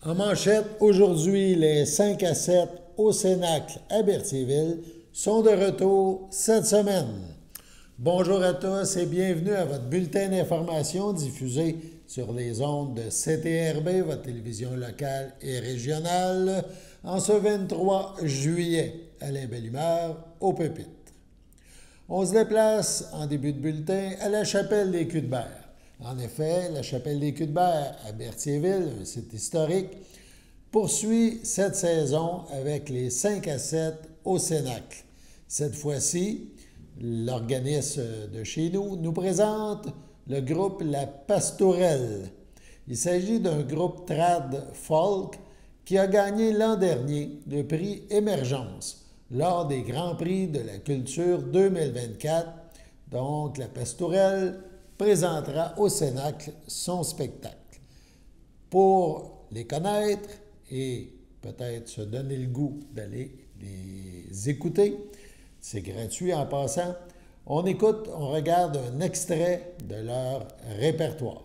En manchette, aujourd'hui, les 5 à 7 au Cénacle à Berthierville sont de retour cette semaine. Bonjour à tous et bienvenue à votre bulletin d'information diffusé sur les ondes de CTRB, votre télévision locale et régionale, en ce 23 juillet. Alain Belle-Humeur au pupitre. On se déplace en début de bulletin à la chapelle des Culs-de-Berre. En effet, la chapelle des Culs-de-Berre à Berthierville, un site historique, poursuit cette saison avec les 5 à 7 au Cénacle. Cette fois-ci, l'organisme de chez nous présente le groupe La Pastourelle. Il s'agit d'un groupe trad folk qui a gagné l'an dernier le prix Émergence lors des Grands Prix de la Culture 2024. Donc, La Pastourelle présentera au Cénacle son spectacle. Pour les connaître et peut-être se donner le goût d'aller les écouter, c'est gratuit en passant, on regarde un extrait de leur répertoire.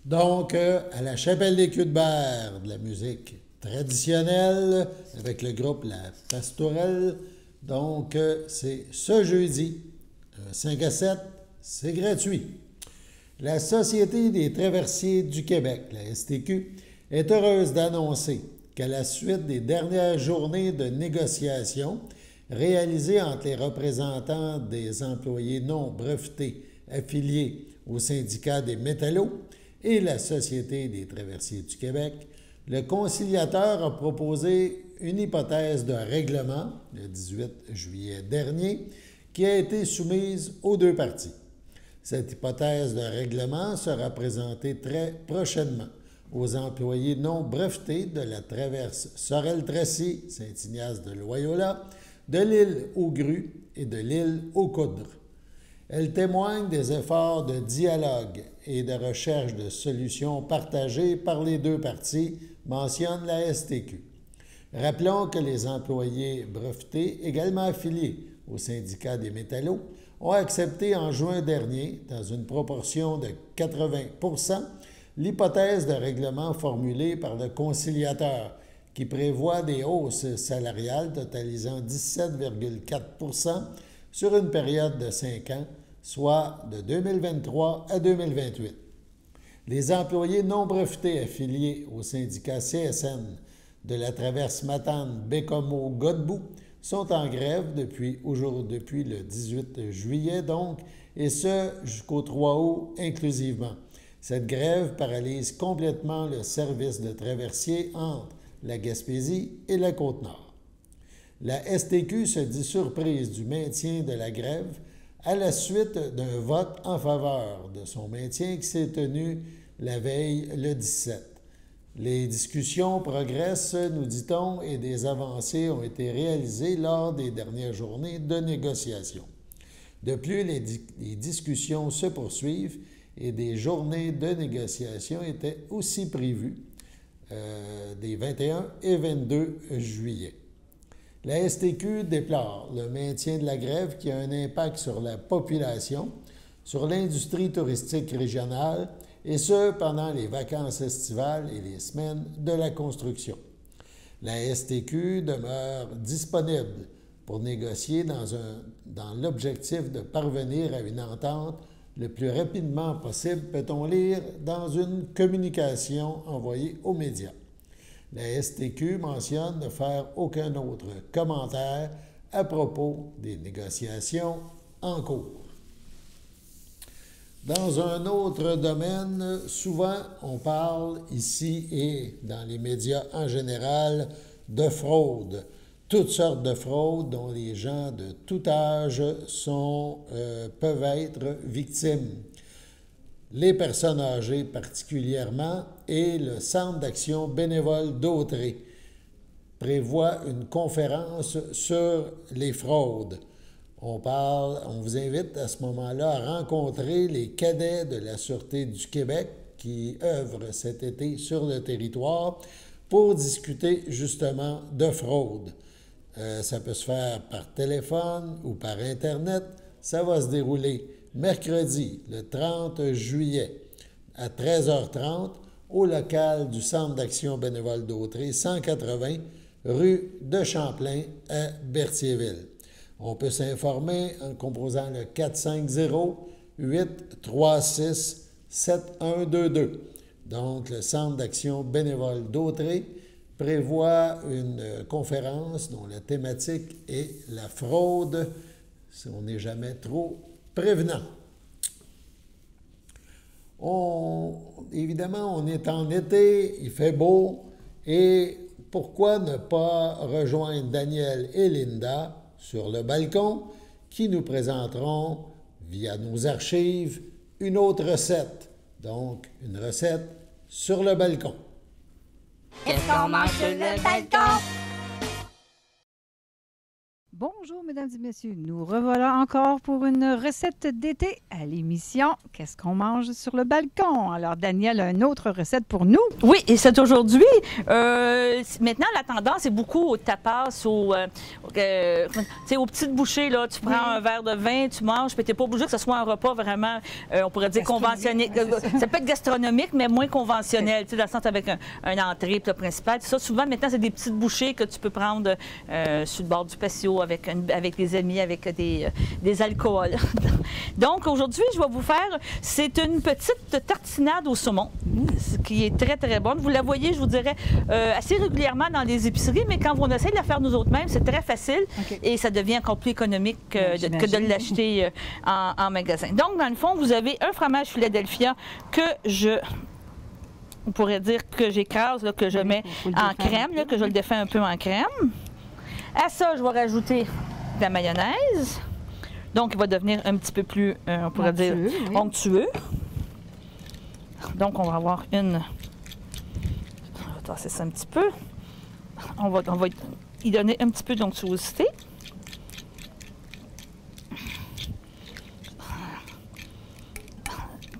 Donc, à la Chapelle des Culs-de-Berre, de la musique traditionnelle avec le groupe La Pastourelle. Donc, c'est ce jeudi, 5 à 7, c'est gratuit. La Société des traversiers du Québec, la STQ, est heureuse d'annoncer qu'à la suite des dernières journées de négociations réalisées entre les représentants des employés non brevetés affiliés au syndicat des métallos et la Société des traversiers du Québec, le conciliateur a proposé une hypothèse de règlement, le 18 juillet dernier, qui a été soumise aux deux parties. Cette hypothèse de règlement sera présentée très prochainement aux employés non brevetés de la traverse Sorel-Tracy, Saint-Ignace de Loyola, de l'île aux Grues et de l'île aux Coudres. Elle témoigne des efforts de dialogue et de recherche de solutions partagées par les deux parties, mentionne la STQ. Rappelons que les employés brevetés, également affiliés au syndicat des métallos, ont accepté en juin dernier, dans une proportion de 80 l'hypothèse de règlement formulée par le conciliateur, qui prévoit des hausses salariales totalisant 17,4 sur une période de 5 ans, soit de 2023 à 2028. Les employés non brevetés affiliés au syndicat CSN de la traverse Matane-Bécomo-Godbout sont en grève depuis le 18 juillet, donc, et ce jusqu'au 3 août inclusivement. Cette grève paralyse complètement le service de traversier entre la Gaspésie et la Côte-Nord. La STQ se dit surprise du maintien de la grève à la suite d'un vote en faveur de son maintien qui s'est tenu la veille le 17. Les discussions progressent, nous dit-on, et des avancées ont été réalisées lors des dernières journées de négociation. De plus, les discussions se poursuivent et des journées de négociation étaient aussi prévues des 21 et 22 juillet. La STQ déplore le maintien de la grève qui a un impact sur la population, sur l'industrie touristique régionale, et ce, pendant les vacances estivales et les semaines de la construction. La STQ demeure disponible pour négocier dans l'objectif de parvenir à une entente le plus rapidement possible, peut-on lire dans une communication envoyée aux médias. La STQ mentionne ne faire aucun autre commentaire à propos des négociations en cours. Dans un autre domaine, souvent on parle ici et dans les médias en général de fraude. Toutes sortes de fraudes dont les gens de tout âge peuvent être victimes. Les personnes âgées particulièrement et le Centre d'action bénévole d'Autrey prévoit une conférence sur les fraudes. On vous invite à ce moment-là à rencontrer les cadets de la Sûreté du Québec qui œuvrent cet été sur le territoire pour discuter justement de fraude. Ça peut se faire par téléphone ou par Internet. Ça va se dérouler mercredi, le 30 juillet, à 13h30, au local du Centre d'action bénévole d'Autrey, 180 rue de Champlain à Berthierville. On peut s'informer en composant le 450-836-7122. Donc, le Centre d'action bénévole d'Autrey prévoit une conférence dont la thématique est la fraude, si on n'est jamais trop prévenant. Évidemment, on est en été, il fait beau, et pourquoi ne pas rejoindre Daniel et Linda sur le balcon qui nous présenteront, via nos archives, une autre recette. Donc, une recette sur le balcon. Qu'est-ce qu'on mange sur le balcon? Bonjour. Bonjour, mesdames et messieurs. Nous revoilà encore pour une recette d'été à l'émission Qu'est-ce qu'on mange sur le balcon? Alors, Danielle a une autre recette pour nous. Oui, et c'est aujourd'hui. Maintenant, la tendance est beaucoup au tapas, aux petites bouchées. Là, tu prends un verre de vin, tu manges, puis tu n'es pas obligé que ce soit un repas vraiment, on pourrait dire conventionnel. Ça peut être gastronomique, mais moins conventionnel, dans le sens avec un entrée, plat principal. Ça, souvent, maintenant, c'est des petites bouchées que tu peux prendre sur le bord du patio avec des amis, avec des alcools. Donc, aujourd'hui, je vais vous faire, c'est une petite tartinade au saumon, qui est très, très bonne. Vous la voyez, je vous dirais, assez régulièrement dans les épiceries, mais quand on essaie de la faire nous autres mêmes, c'est très facile et ça devient encore plus économique que de l'acheter en magasin. Donc, dans le fond, vous avez un fromage Philadelphia on pourrait dire que j'écrase, que je mets en crème, que je le défais un peu en crème. À ça, je vais rajouter de la mayonnaise. Donc, il va devenir un petit peu plus, on pourrait dire, onctueux. Donc, on va avoir une... On va tasser ça un petit peu. On va y donner un petit peu d'onctuosité.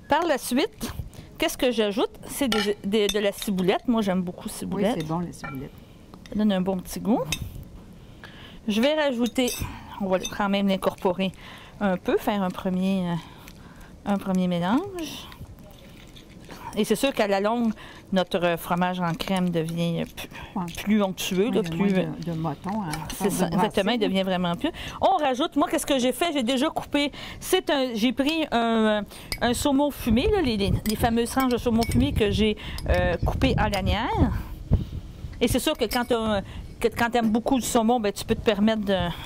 Par la suite, qu'est-ce que j'ajoute? C'est de la ciboulette. Moi, j'aime beaucoup ciboulette. Oui, c'est bon, la ciboulette. Ça donne un bon petit goût. Je vais rajouter, on va quand même l'incorporer un peu, faire un premier mélange. Et c'est sûr qu'à la longue, notre fromage en crème devient plus onctueux. Oui, plus de moton. C'est ça, exactement, il devient vraiment plus. On rajoute, moi, qu'est-ce que j'ai fait? J'ai déjà coupé, j'ai pris un saumon fumé, là, les fameuses tranches de saumon fumé que j'ai coupé en lanière. Et c'est sûr que quand tu aimes beaucoup le saumon, bien, tu peux te permettre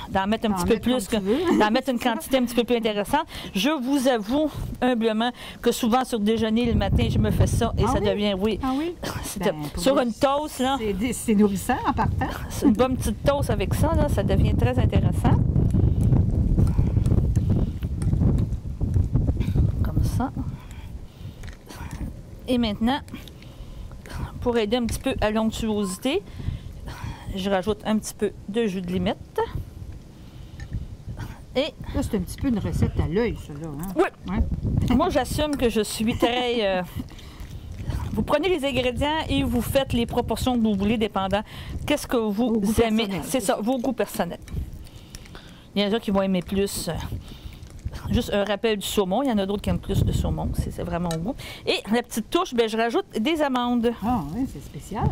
d'en mettre un petit peu plus, d'en mettre une quantité un petit peu plus intéressante. Je vous avoue humblement que souvent sur le déjeuner le matin, je me fais ça et ça devient, sur une toast. Là, c'est nourrissant en partant. C'est une bonne petite toast avec ça, là, ça devient très intéressant. Comme ça. Et maintenant, pour aider un petit peu à l'onctuosité, je rajoute un petit peu de jus de limette. Et là, c'est un petit peu une recette à l'œil, ça, là. Hein? Oui. Ouais. Moi, j'assume que je suis très... Vous prenez les ingrédients et vous faites les proportions que vous voulez, dépendant qu'est-ce que vous aimez. C'est ça, vos goûts personnels. Il y en a qui vont aimer plus... juste un rappel du saumon. Il y en a d'autres qui aiment plus de saumon. C'est vraiment au goût. Et la petite touche, bien, je rajoute des amandes. Ah oui, c'est spécial.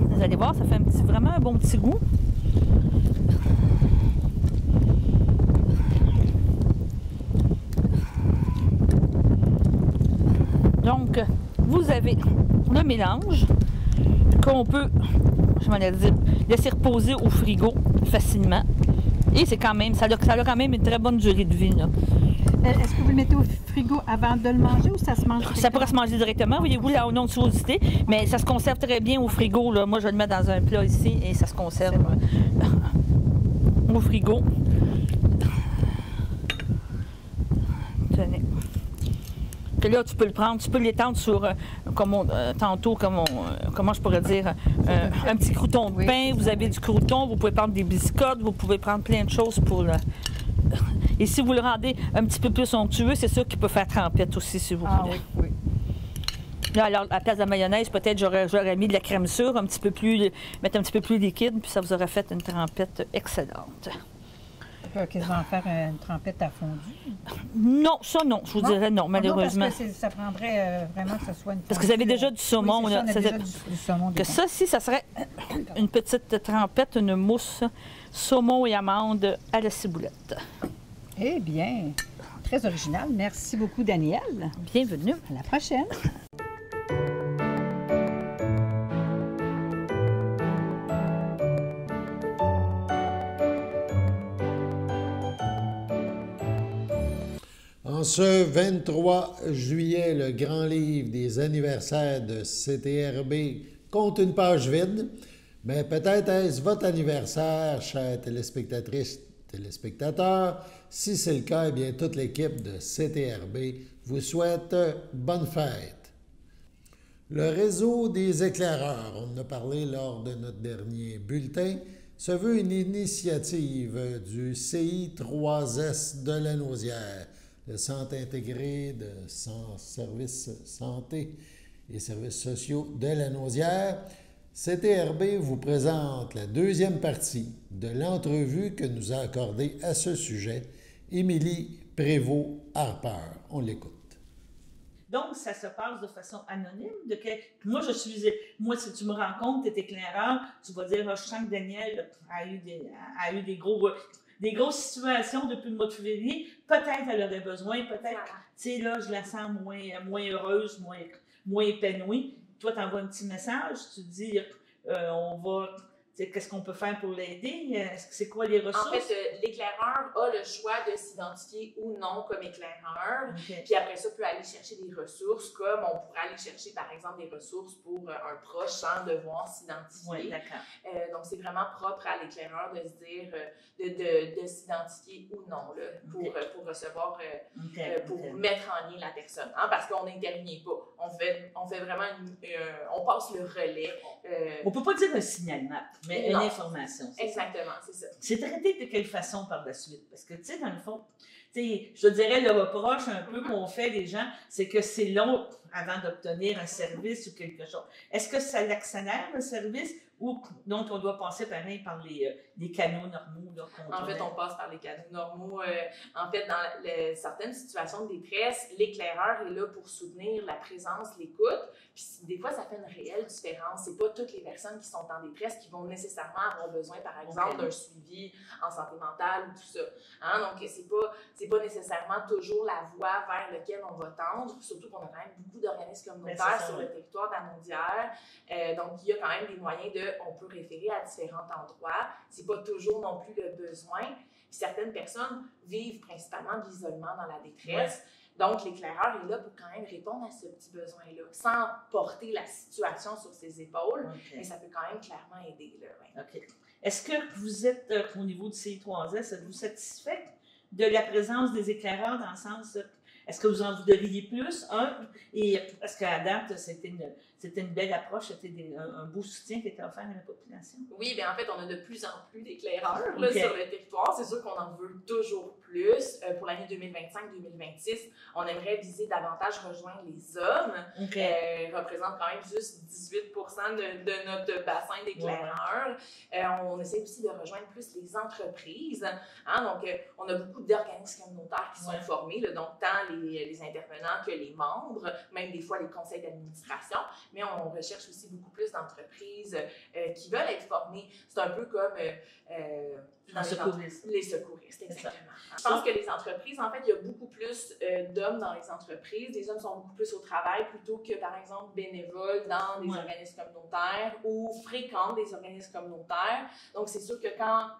Vous allez voir, ça fait vraiment un bon petit goût. Donc, vous avez le mélange qu'on peut, je m'en ai dit, laisser reposer au frigo facilement. Et c'est quand même, ça a quand même une très bonne durée de vie, là. Est-ce que vous le mettez au frigo avant de le manger ou ça se mange directement? Ça pourrait se manger directement, voyez-vous, là, au onctuosité, mais ça se conserve très bien au frigo, là. Moi, je le mets dans un plat ici et ça se conserve au frigo. Tenez. Que là, tu peux le prendre, tu peux l'étendre sur, comment je pourrais dire, un petit crouton de pain. Vous avez du crouton, vous pouvez prendre des biscottes, vous pouvez prendre plein de choses pour le... Et si vous le rendez un petit peu plus onctueux, c'est sûr qu'il peut faire trempette aussi, si vous voulez. Oui. Là, alors, à la place de la mayonnaise, peut-être j'aurais mis de la crème sûre, mettre un petit peu plus liquide, puis ça vous aurait fait une trempette excellente. On peut quasiment faire une trempette à fondu. Non, ça non, je vous dirais non, malheureusement. Non, parce que ça prendrait vraiment que ce soit une... Parce que vous avez déjà du saumon. Oui, là. ça, on a déjà du saumon que ça, si, ça serait une petite trempette, une mousse saumon et amande à la ciboulette. Eh bien, très original. Merci beaucoup, Danielle. Bienvenue. À la prochaine. En ce 23 juillet, le grand livre des anniversaires de CTRB compte une page vide, mais peut-être est-ce votre anniversaire, chers téléspectatrices, téléspectateurs. Si c'est le cas, eh bien, toute l'équipe de CTRB vous souhaite bonne fête. Le réseau des éclaireurs, on en a parlé lors de notre dernier bulletin, se veut une initiative du CI3S de Lanaudière, le Centre intégré de services santé et services sociaux de Lanaudière. CTRB vous présente la deuxième partie de l'entrevue que nous a accordée à ce sujet Émilie Prévost-Harper. On l'écoute. Donc, ça se passe de façon anonyme. Moi, si tu me rencontres, tu es éclaireur, tu vas dire, je sens que Daniel a eu des grosses situations depuis le mois de février. Peut-être elle aurait besoin, peut-être, tu sais, là, je la sens moins heureuse, moins épanouie. Toi, tu envoies un petit message, tu dis, qu'est-ce qu'on peut faire pour l'aider? C'est quoi les ressources? En fait, l'éclaireur a le choix de s'identifier ou non comme éclaireur. Okay. Puis après ça, peut aller chercher des ressources, comme on pourrait aller chercher, par exemple, des ressources pour un proche sans devoir s'identifier. Oui, d'accord. Donc, c'est vraiment propre à l'éclaireur de se dire, de s'identifier ou non, là, pour recevoir, pour mettre en lien la personne. Hein, parce qu'on n'intervient pas. On fait vraiment on passe le relais. On ne peut pas dire un signalement, mais une information. Exactement, c'est ça. C'est traité de quelle façon par la suite? Parce que, tu sais, dans le fond, je dirais le reproche un peu qu'on fait les gens, c'est que c'est long avant d'obtenir un service ou quelque chose. Est-ce que ça l'accélère, le service, ou donc on doit passer pareil par les canaux normaux? Là, en fait, on passe par les canaux normaux. En fait, dans certaines situations de détresse, l'éclaireur est là pour soutenir la présence, l'écoute. Puis des fois, ça fait une réelle différence. C'est pas toutes les personnes qui sont en détresse qui vont nécessairement avoir besoin, par exemple, d'un suivi en santé mentale ou tout ça. Hein? Donc, c'est pas nécessairement toujours la voie vers laquelle on va tendre, surtout qu'on a quand même beaucoup d'organismes communautaires sur le territoire d'Anaudière. Donc, il y a quand même des moyens on peut référer à différents endroits. C'est pas toujours non plus le besoin. Puis certaines personnes vivent principalement de l'isolement dans la détresse. Ouais. Donc, l'éclaireur est là pour quand même répondre à ce petit besoin-là, sans porter la situation sur ses épaules, mais ça peut quand même clairement aider. Là, ouais. OK. Est-ce que vous êtes, au niveau du CI3S, êtes-vous satisfait de la présence des éclaireurs dans le sens... Est-ce que vous en voudriez plus? Et est-ce qu'à date, c'était une belle approche, c'était un beau soutien qui était offert à la population? Oui, bien en fait, on a de plus en plus d'éclaireurs sur le territoire. C'est sûr qu'on en veut toujours plus. Pour l'année 2025-2026, on aimerait viser davantage rejoindre les hommes. Représente quand même juste 18 de notre bassin d'éclaireurs. On essaie aussi de rejoindre plus les entreprises. Hein? Donc, on a beaucoup d'organismes communautaires qui sont formés, là, donc tant les intervenants que les membres, même des fois les conseils d'administration, mais on recherche aussi beaucoup plus d'entreprises qui veulent être formées. C'est un peu comme les secouristes, exactement. Je pense que les entreprises, en fait, il y a beaucoup plus d'hommes dans les entreprises. Les hommes sont beaucoup plus au travail plutôt que, par exemple, bénévoles dans des organismes communautaires ou fréquentent des organismes communautaires. Donc, c'est sûr que quand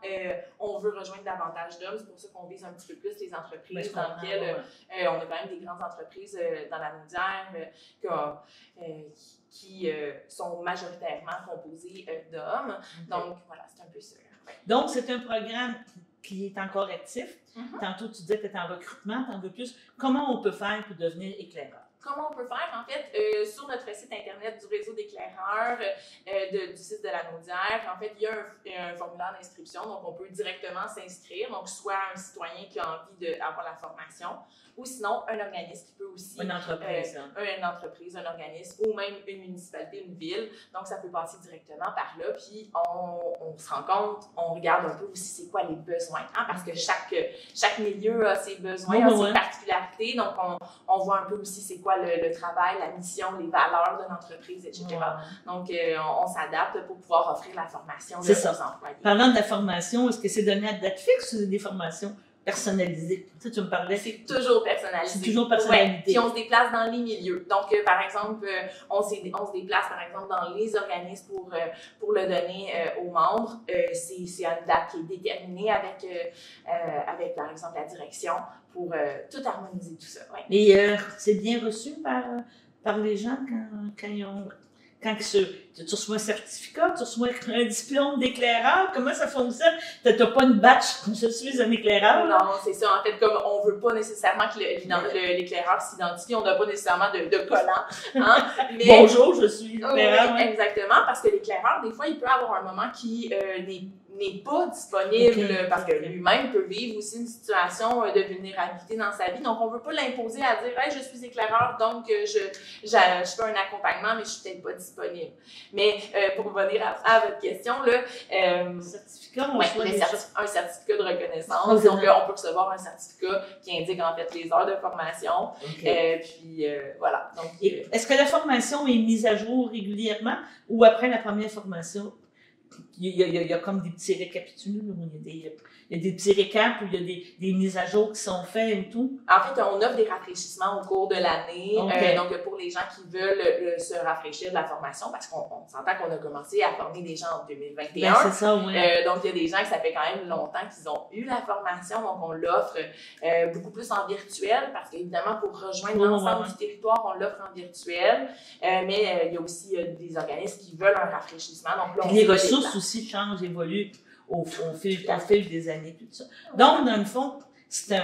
on veut rejoindre davantage d'hommes, c'est pour ça qu'on vise un petit peu plus les entreprises dans lesquelles on a quand même des grandes entreprises dans la Naudière qui sont majoritairement composées d'hommes. Donc, voilà, c'est un peu ça. Ouais. Donc, c'est un programme qui est encore actif. Tantôt, tu disais que tu es en recrutement, tu en veux plus. Comment on peut faire pour devenir éclaireur? Comment on peut faire? En fait, sur notre site Internet du réseau d'éclaireurs du site de la Naudière, en fait, il y a un formulaire d'inscription, donc on peut directement s'inscrire. Donc, soit un citoyen qui a envie d'avoir la formation, ou sinon un organisme qui peut aussi... Une entreprise. Une entreprise, un organisme, ou même une municipalité, une ville. Donc, ça peut passer directement par là, puis on se rend compte, on regarde un peu aussi c'est quoi les besoins, hein, parce que chaque milieu a ses besoins, a ses particularités. Donc, on voit un peu aussi c'est quoi le travail, la mission, les valeurs de l'entreprise, etc. Donc, on s'adapte pour pouvoir offrir la formation aux employés. Parlant de la formation, est-ce que c'est donné à date fixe ou c'est des formations personnalisées? Tu me parlais. C'est toujours personnalisé. C'est toujours personnalisé. Ouais. Puis on se déplace dans les milieux. Donc, par exemple, on se déplace, par exemple, dans les organismes pour le donner aux membres. C'est une date qui est déterminée avec, par exemple, la direction pour tout harmoniser, tout ça. Ouais. Et c'est bien reçu par les gens quand tu reçois un certificat, tu reçois un diplôme d'éclaireur, comment ça fonctionne? Tu n'as pas une badge, je suis un éclaireur? Non, c'est ça. En fait, comme on ne veut pas nécessairement que l'éclaireur s'identifie, on n'a pas nécessairement de collant. Hein? Mais, bonjour, je suis éclaireur. Oui, exactement, parce que l'éclaireur, des fois, il peut avoir un moment qui n'est pas disponible Ok. parce que lui-même peut vivre aussi une situation de vulnérabilité dans sa vie. Donc, on ne veut pas l'imposer à dire hey, « je suis éclaireur, donc je fais un accompagnement, mais je suis peut-être pas disponible. » Mais pour revenir à votre question, là, Certificat, on ouais, reçoit des un certificat de reconnaissance. Ok. Donc, on peut recevoir un certificat qui indique en fait les heures de formation. Ok. Puis, voilà. Donc, Et est-ce que la formation est mise à jour régulièrement ou après la première formation, il y a comme des petits récapitulés, il y a des petits récaps où il y a des mises à jour qui sont faites et tout? en fait, on offre des rafraîchissements au cours de l'année. Ok. Donc, pour les gens qui veulent se rafraîchir de la formation, parce qu'on s'entend qu'on a commencé à former des gens en 2021. Ben, c'est ça, oui. Donc, il y a des gens que ça fait quand même longtemps qu'ils ont eu la formation, donc on l'offre beaucoup plus en virtuel, parce qu'évidemment, pour rejoindre Ouais, l'ensemble ouais. du territoire, on l'offre en virtuel. Mais il y a aussi des organismes qui veulent un rafraîchissement. Donc, là, on Puis les fait ressources des plans. aussi changent, évoluent au fil des années, tout ça. Donc, dans le fond, c'est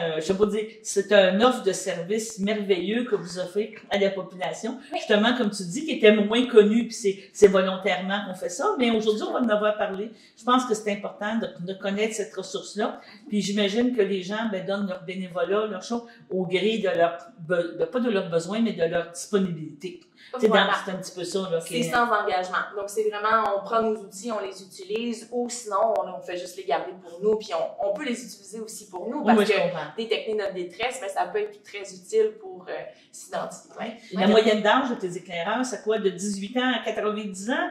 un offre de service merveilleux que vous offrez à la population. Justement, comme tu dis, qui était moins connue, puis c'est volontairement qu'on fait ça. Mais aujourd'hui, on va en avoir parlé. Je pense que c'est important de connaître cette ressource-là. Puis j'imagine que les gens, donnent leur bénévolat, leur chose, au gré de pas de leurs besoins, mais de leur disponibilité. Voilà. C'est un petit peu ça, là. C'est sans engagement. Donc, c'est vraiment, on prend nos outils, on les utilise, ou sinon, on fait juste les garder pour nous, puis on peut les utiliser aussi pour nous, parce Oui, je que comprends. des techniques de détresse, mais ça peut être très utile pour s'identifier. La moyenne d'âge de tes éclaireurs, c'est quoi, de 18 ans à 90 ans?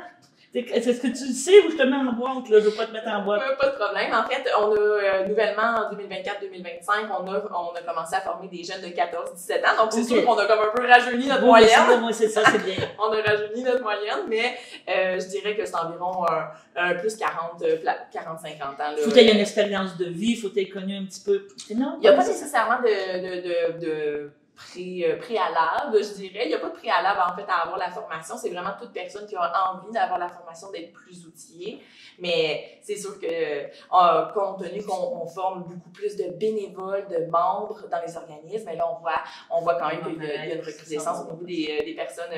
Est-ce que tu le sais ou je te mets en boîte, là? Je veux pas te mettre en boîte. Pas de problème. En fait, on a nouvellement, en 2024-2025, on a commencé à former des jeunes de 14-17 ans, donc c'est Ok. sûr qu'on a comme un peu rajeuni notre Bon, mais moyenne. moi, c'est ça, c'est bien. On a rajeuni notre moyenne, mais je dirais que c'est environ un plus 40-50 ans. Là. Faut qu'il y ait une expérience de vie, faut que tu aies connu un petit peu. Non? Il n'y a pas nécessairement de préalable, je dirais. Il n'y a pas de préalable, en fait, à avoir la formation. C'est vraiment toute personne qui a envie d'avoir la formation, d'être plus outillée. Mais c'est sûr que, compte tenu qu'on forme beaucoup plus de bénévoles, de membres dans les organismes, mais là, on voit quand même qu'il y a une recrudescence au niveau des personnes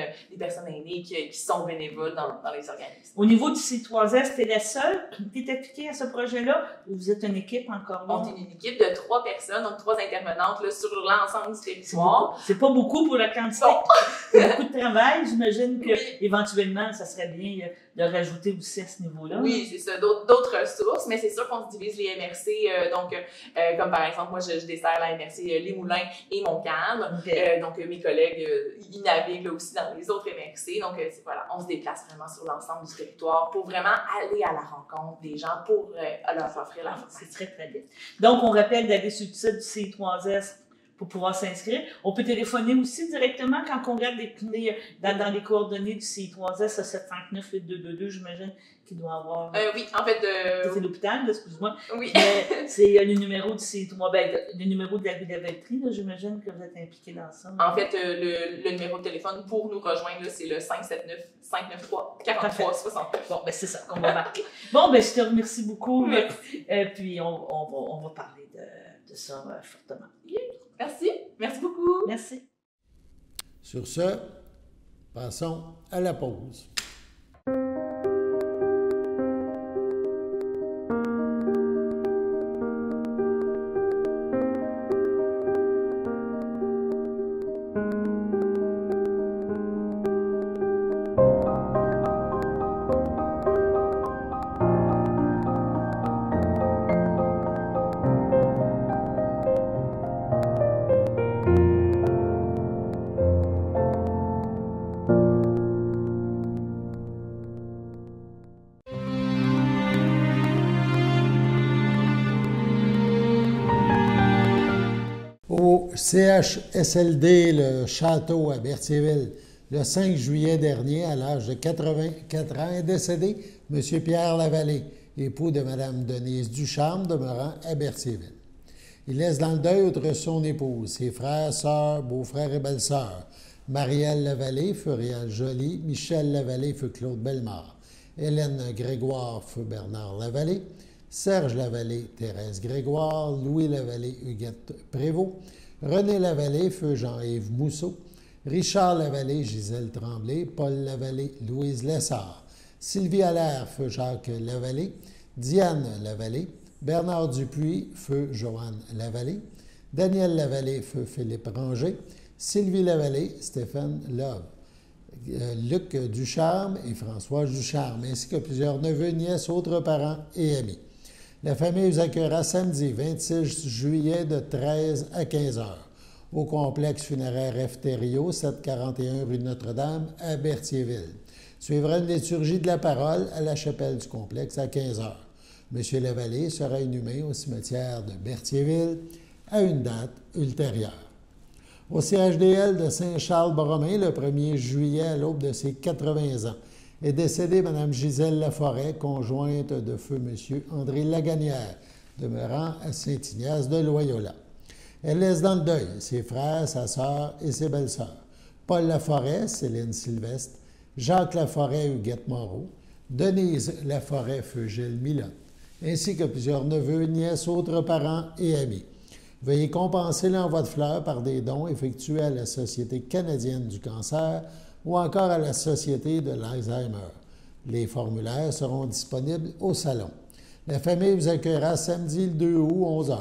aînées qui sont bénévoles dans les organismes. Au niveau du C3S, t'es la seule qui est appliquée à ce projet-là ou vous êtes une équipe encore là? On est une équipe de 3 personnes, donc 3 intervenantes là, sur l'ensemble du territoire. C'est pas beaucoup pour la quantité. Bon. C'est beaucoup de travail. J'imagine que éventuellement, ça serait bien de rajouter aussi à ce niveau-là. Oui, c'est ça. D'autres ressources, mais c'est sûr qu'on se divise les MRC. Comme par exemple, moi, je dessert la MRC Les Moulins et Montcalm. Okay. Donc, mes collègues, ils naviguent là, aussi dans les autres MRC. Donc, voilà, on se déplace vraiment sur l'ensemble du territoire pour vraiment aller à la rencontre des gens pour leur offrir la formation. C'est très, très bien. Donc, on rappelle d'aller sur le site du C3S pour pouvoir s'inscrire. On peut téléphoner aussi directement quand on regarde dans les coordonnées du C3S à 759-8222, j'imagine qu'il doit avoir... Oui, en fait... c'est l'hôpital, excuse-moi. Oui. C'est le numéro du C3, le numéro de la ville d'Avelterie, j'imagine que vous êtes impliqué dans ça. En fait, le numéro de téléphone pour nous rejoindre, là, c'est le 579-593-43-69. Bon, c'est ça qu'on va marquer. Bon, je te remercie beaucoup. Puis on va parler de ça fortement. Merci. Merci beaucoup. Merci. Sur ce, passons à la pause. Au CHSLD, le Château à Berthierville, le 5 juillet dernier, à l'âge de 84 ans, est décédé M. Pierre Lavallée, époux de Mme Denise Ducharme, demeurant à Berthierville. Il laisse dans le deuil outre son épouse, ses frères, sœurs, beaux-frères et belles-sœurs, Marielle Lavallée, feu Réal Joly, Michel Lavallée, feu Claude Bellemare, Hélène Grégoire, feu Bernard Lavallée, Serge Lavallée, Thérèse Grégoire, Louis Lavallée, Huguette Prévost, René Lavallée, feu Jean-Yves Mousseau, Richard Lavallée, Gisèle Tremblay, Paul Lavallée, Louise Lessard, Sylvie Allaire, feu Jacques Lavallée, Diane Lavallée, Bernard Dupuis, feu Joanne Lavallée, Daniel Lavallée, feu Philippe Ranger, Sylvie Lavallée, Stéphane Love, Luc Ducharme et François Ducharme, ainsi que plusieurs neveux, nièces, autres parents et amis. La famille vous accueillera samedi 26 juillet de 13 à 15 heures au complexe funéraire F. Thériault, 741 rue Notre-Dame à Berthierville. Suivra une liturgie de la parole à la chapelle du complexe à 15 heures. M. Lavallée sera inhumé au cimetière de Berthierville à une date ultérieure. Au CHDL de Saint-Charles-Borromée, le 1er juillet, à l'aube de ses 80 ans, est décédée Mme Gisèle Laforêt, conjointe de feu M. André Laganière, demeurant à Saint-Ignace de Loyola. Elle laisse dans le deuil ses frères, sa sœur et ses belles-sœurs. Paul Laforêt, Céline Sylvestre, Jacques Laforêt, Huguette Moreau, Denise Laforêt, feu Gilles Milotte, ainsi que plusieurs neveux, nièces, autres parents et amis. Veuillez compenser l'envoi de fleurs par des dons effectués à la Société canadienne du cancer ou encore à la Société de l'Alzheimer. Les formulaires seront disponibles au salon. La famille vous accueillera samedi le 2 août, 11h,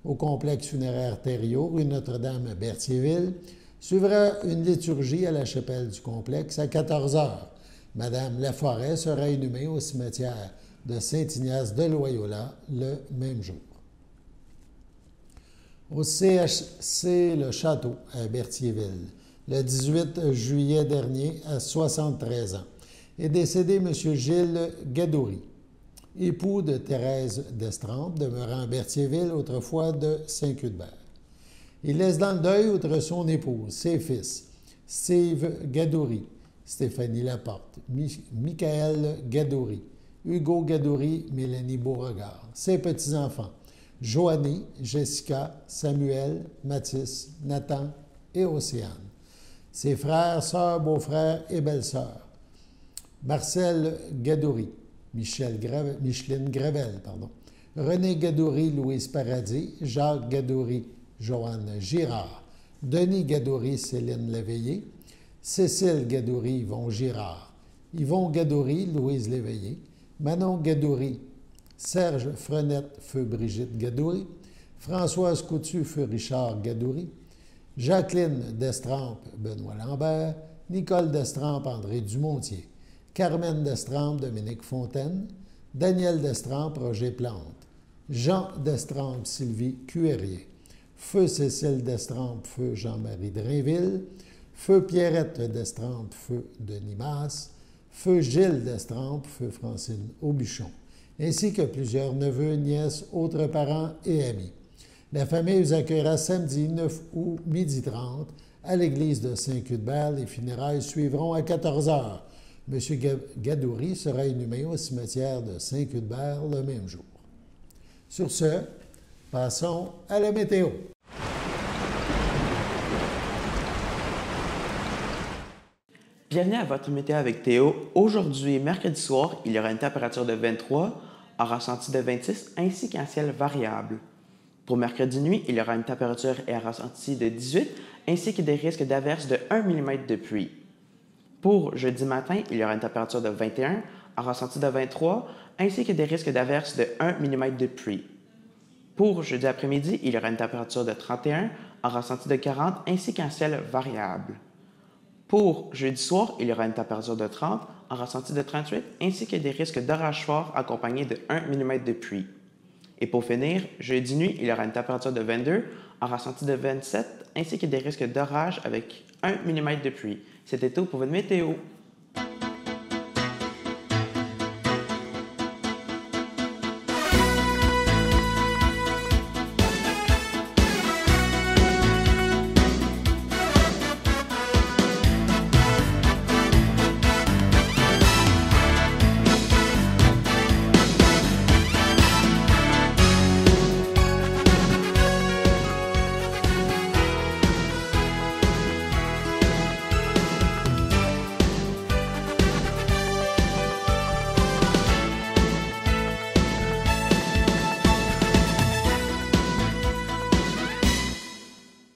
au complexe funéraire Thériault, rue Notre-Dame à Berthierville. Suivra une liturgie à la chapelle du complexe à 14h. Madame Laforêt sera inhumée au cimetière de Saint-Ignace de Loyola le même jour. Au CHC Le Château à Berthierville, le 18 juillet dernier, à 73 ans, est décédé M. Gilles Gadouri, époux de Thérèse d'Estrempe, demeurant à Berthierville, autrefois de Saint-Cuthbert. Il laisse dans le deuil, outre son épouse, ses fils, Steve Gadouri, Stéphanie Laporte, Michael Gadouri, Hugo Gadouri, Mélanie Beauregard, ses petits-enfants, Joanny, Jessica, Samuel, Mathis, Nathan et Océane, ses frères, sœurs, beaux-frères et belles-sœurs, Marcel Gadouri, Micheline Gravel, René Gadouri, Louise Paradis, Jacques Gadouri, Joanne Girard, Denis Gadouri, Céline Léveillé, Cécile Gadouri, Yvon Girard, Yvon Gadouri, Louise Léveillé, Manon Gadouri, Serge Frenette, feu Brigitte Gadouri, Françoise Coutu, feu Richard Gadouri, Jacqueline Destrempe, Benoît Lambert, Nicole Destrempe, André Dumontier, Carmen Destrempe, Dominique Fontaine, Daniel Destrempe, Roger Plante, Jean Destrempe, Sylvie Cuérier, feu Cécile Destrempe, feu Jean-Marie Drainville, feu Pierrette Destrempe, feu Denis Masse, feu Gilles Destrempe, feu Francine Aubuchon, ainsi que plusieurs neveux, nièces, autres parents et amis. La famille vous accueillera samedi 9 août, 12h30, à l'église de Saint-Cuthbert. Les funérailles suivront à 14h. M. Gadouri sera inhumé au cimetière de Saint-Cuthbert le même jour. Sur ce, passons à la météo. Bienvenue à votre météo avec Théo. Aujourd'hui, mercredi soir, il y aura une température de 23, un ressenti de 26 ainsi qu'un ciel variable. Pour mercredi nuit, il y aura une température et un ressenti de 18 ainsi que des risques d'averses de 1 mm de pluie. Pour jeudi matin, il y aura une température de 21, un ressenti de 23 ainsi que des risques d'averses de 1 mm de pluie. Pour jeudi après-midi, il y aura une température de 31, un ressenti de 40 ainsi qu'un ciel variable. Pour jeudi soir, il y aura une température de 30, un ressenti de 38, ainsi que des risques d'orage fort accompagnés de 1 mm de pluie. Et pour finir, jeudi nuit, il y aura une température de 22, un ressenti de 27, ainsi que des risques d'orage avec 1 mm de pluie. C'était tout pour votre météo.